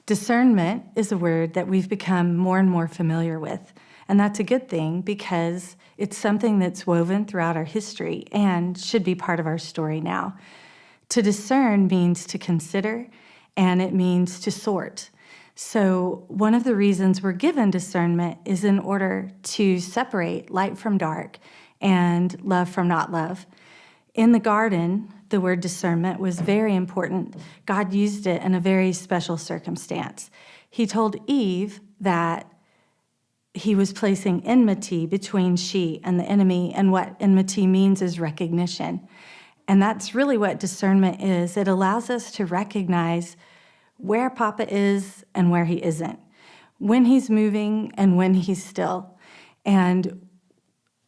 Discernment is a word that we've become more and more familiar with, and that's a good thing because it's something that's woven throughout our history and should be part of our story now. To discern means to consider, and it means to sort. So one of the reasons we're given discernment is in order to separate light from dark and love from not love. In the garden, the word discernment was very important. God used it in a very special circumstance. He told Eve that he was placing enmity between she and the enemy, and what enmity means is recognition. And that's really what discernment is. It allows us to recognize where Papa is and where he isn't, when he's moving and when he's still. And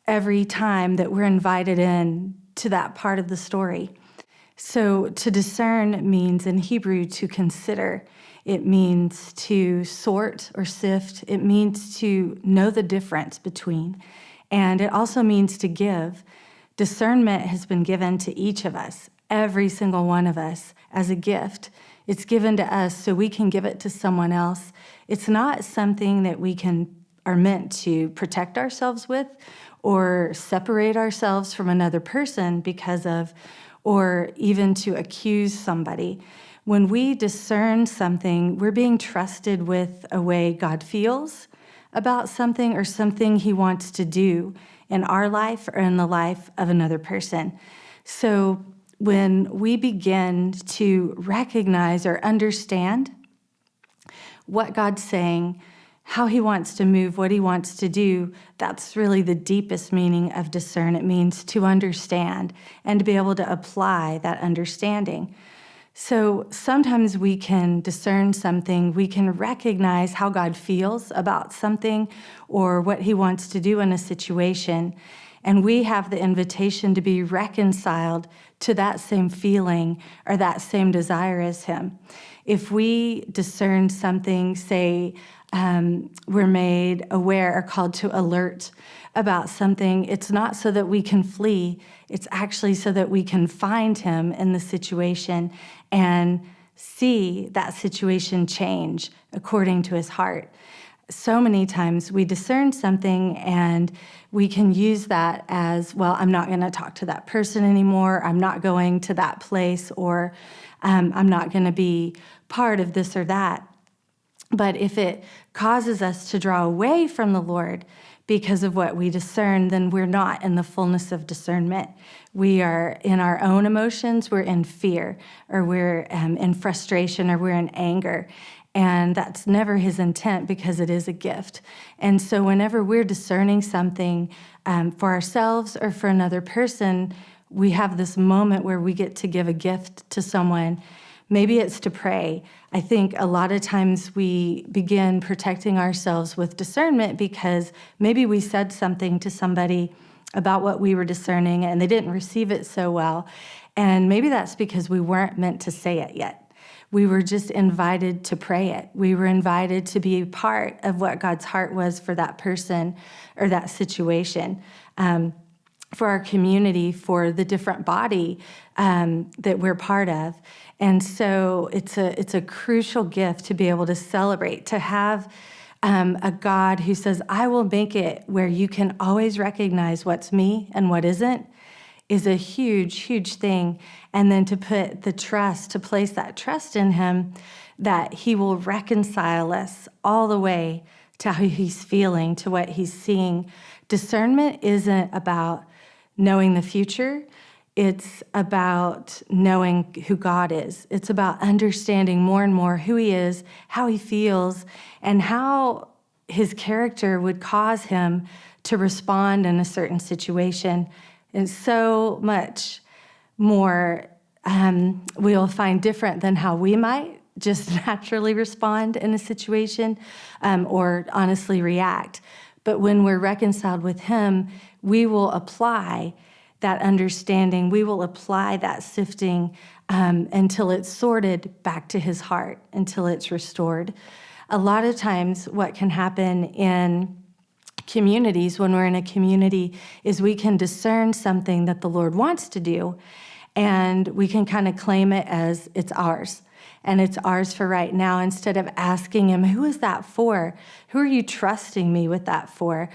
every time that we're invited in to that part of the story. So to discern means in Hebrew to consider. It means to sort or sift. It means to know the difference between. And it also means to give. Discernment has been given to each of us, every single one of us, as a gift. It's given to us so we can give it to someone else. It's not something that we are meant to protect ourselves with or separate ourselves from another person because of, or even to accuse somebody. When we discern something, we're being trusted with a way God feels about something or something he wants to do in our life or in the life of another person. So when we begin to recognize or understand what God's saying, how he wants to move, what he wants to do, that's really the deepest meaning of discern. It means to understand and to be able to apply that understanding. So sometimes we can discern something, we can recognize how God feels about something or what he wants to do in a situation, and we have the invitation to be reconciled to that same feeling or that same desire as him. If we discern something, say, we're made aware or called to alert about something, it's not so that we can flee, it's actually so that we can find him in the situation and see that situation change according to his heart. So many times we discern something and we can use that as, well, I'm not going to talk to that person anymore, I'm not going to that place, or I'm not going to be part of this or that. But if it causes us to draw away from the Lord because of what we discern, then we're not in the fullness of discernment. We are in our own emotions, we're in fear, or we're in frustration, or we're in anger. And that's never his intent because it is a gift. And so whenever we're discerning something for ourselves or for another person, we have this moment where we get to give a gift to someone. Maybe it's to pray. I think a lot of times we begin protecting ourselves with discernment because maybe we said something to somebody about what we were discerning and they didn't receive it so well. And maybe that's because we weren't meant to say it yet. We were just invited to pray it. We were invited to be a part of what God's heart was for that person or that situation. For our community, for the different body that we're part of. And so it's a crucial gift to be able to celebrate, to have a God who says, I will make it where you can always recognize what's me and what isn't, is a huge, huge thing. And then to put the trust, to place that trust in him, that he will reconcile us all the way to how he's feeling, to what he's seeing. Discernment isn't about knowing the future. It's about knowing who God is. It's about understanding more and more who he is, how he feels, and how his character would cause him to respond in a certain situation. And so much more we'll find different than how we might just naturally respond in a situation or honestly react. But when we're reconciled with him, we will apply that understanding. We will apply that sifting until it's sorted back to his heart, until it's restored. A lot of times what can happen in communities, when we're in a community, is we can discern something that the Lord wants to do, and we can kind of claim it as it's ours. And it's ours for right now, instead of asking him, who is that for? Who are you trusting me with that for?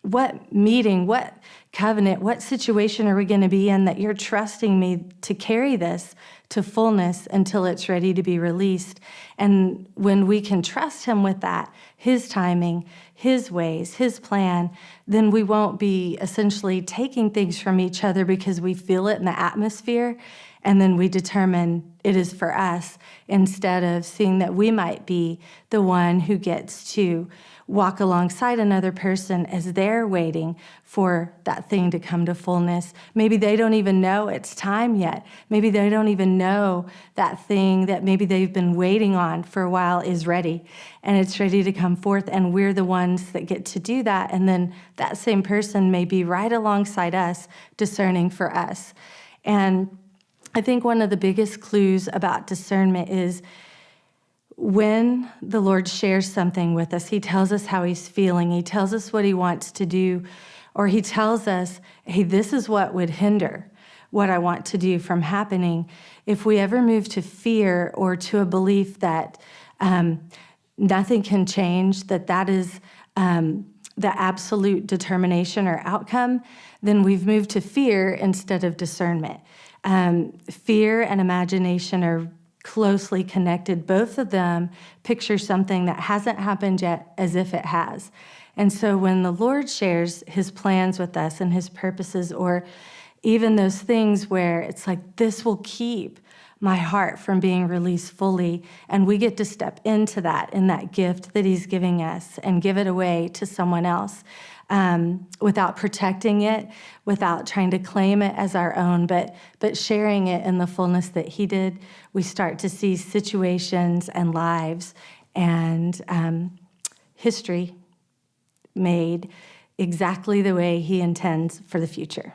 What meeting, what covenant, what situation are we going to be in that you're trusting me to carry this to fullness until it's ready to be released? And when we can trust him with that, his timing, his ways, his plan, then we won't be essentially taking things from each other because we feel it in the atmosphere, and then we determine it is for us, instead of seeing that we might be the one who gets to walk alongside another person as they're waiting for that thing to come to fullness. Maybe they don't even know it's time yet. Maybe they don't even know that thing that maybe they've been waiting on for a while is ready, and it's ready to come forth, and we're the ones that get to do that. And then that same person may be right alongside us, discerning for us. And I think one of the biggest clues about discernment is when the Lord shares something with us, he tells us how he's feeling, he tells us what he wants to do, or he tells us, hey, this is what would hinder what I want to do from happening. If we ever move to fear or to a belief that nothing can change, that is the absolute determination or outcome, then we've moved to fear instead of discernment. Fear and imagination are closely connected. Both of them picture something that hasn't happened yet as if it has. And so when the Lord shares his plans with us and his purposes, or even those things where it's like, this will keep my heart from being released fully, and we get to step into that, in that gift that he's giving us, and give it away to someone else, without protecting it, without trying to claim it as our own, but sharing it in the fullness that he did, we start to see situations and lives and history made exactly the way he intends for the future.